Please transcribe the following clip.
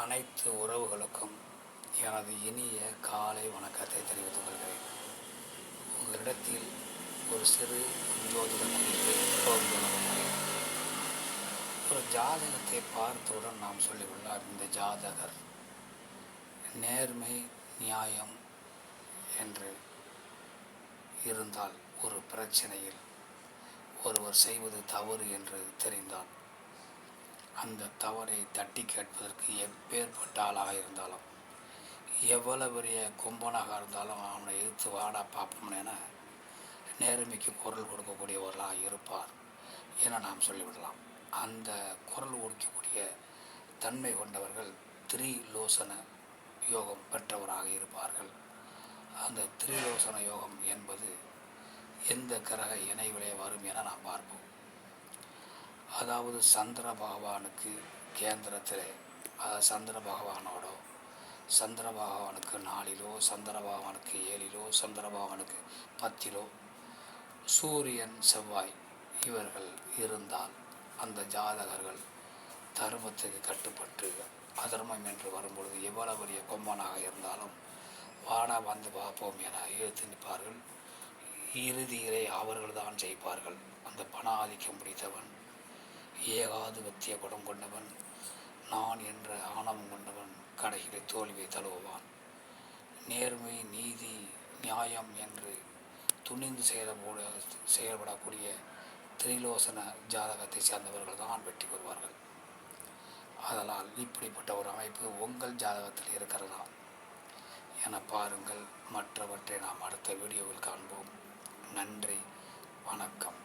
அனைத்து உறவுகளுக்கும் எனது இனிய காலை வணக்கத்தை தெரிவித்துக் கொள்கிறேன். உங்களிடத்தில் ஒரு சிறு ஜோதிட குறிப்பை பகிர்ந்து கொள்கிறேன். ஒரு ஜாதகத்தை பார்த்தவுடன் நாம் சொல்லியுள்ளார், இந்த ஜாதகர் நேர்மை நியாயம் என்று இருந்தால், ஒரு பிரச்சனையில் ஒருவர் செய்வது தவறு என்று தெரிந்தால் அந்த தவறை தட்டி கேட்பதற்கு எப்பேற்பட்ட ஆளாக இருந்தாலும், எவ்வளவு பெரிய கும்பனாக இருந்தாலும் அவனை எதிர்த்து வாடா பார்ப்போம் என நேர்மைக்கு குரல் கொடுக்கக்கூடியவர்களாக இருப்பார் என நாம் சொல்லிவிடலாம். அந்த குரல் கொடுக்கக்கூடிய தன்மை கொண்டவர்கள் திரிலோசன யோகம் பெற்றவராக இருப்பார்கள். அந்த திரிலோசன யோகம் என்பது எந்த கிரக இணைவிலே வரும் என நாம் பார்ப்போம். அதாவது சந்திர பகவானுக்கு கேந்திரத்திலே, சந்திர பகவானோடோ, சந்திர பகவானுக்கு 4, சந்திர பகவானுக்கு 7, சந்திர பகவானுக்கு 10 சூரியன் செவ்வாய் இவர்கள் இருந்தால் அந்த ஜாதகர்கள் தர்மத்துக்கு கட்டுப்பட்டு அதர்மம் என்று வரும்பொழுது எவ்வளவு பெரிய கொம்பனாக இருந்தாலும் வாடா வந்து பார்ப்போம் என இழுத்து நிற்பார்கள். இறுதியிலே அவர்கள்தான் ஜெயிப்பார்கள். அந்த பண ஆதிக்கம் பிடித்தவன், ஏகாதிபத்திய குணம் கொண்டவன், நான் என்ற ஆணவம் கொண்டவன் கடைகளை தோல்வியை தழுவுவான். நேர்மை நீதி நியாயம் என்று துணிந்து செயல்படக்கூடிய திரிலோசன ஜாதகத்தை சேர்ந்தவர்கள் தான் வெற்றி பெறுவார்கள். அதனால் இப்படிப்பட்ட ஒரு அமைப்பு உங்கள் ஜாதகத்தில் இருக்கிறதா என பாருங்கள். மற்றவற்றை நாம் அடுத்த வீடியோவில் காண்போம். நன்றி, வணக்கம்.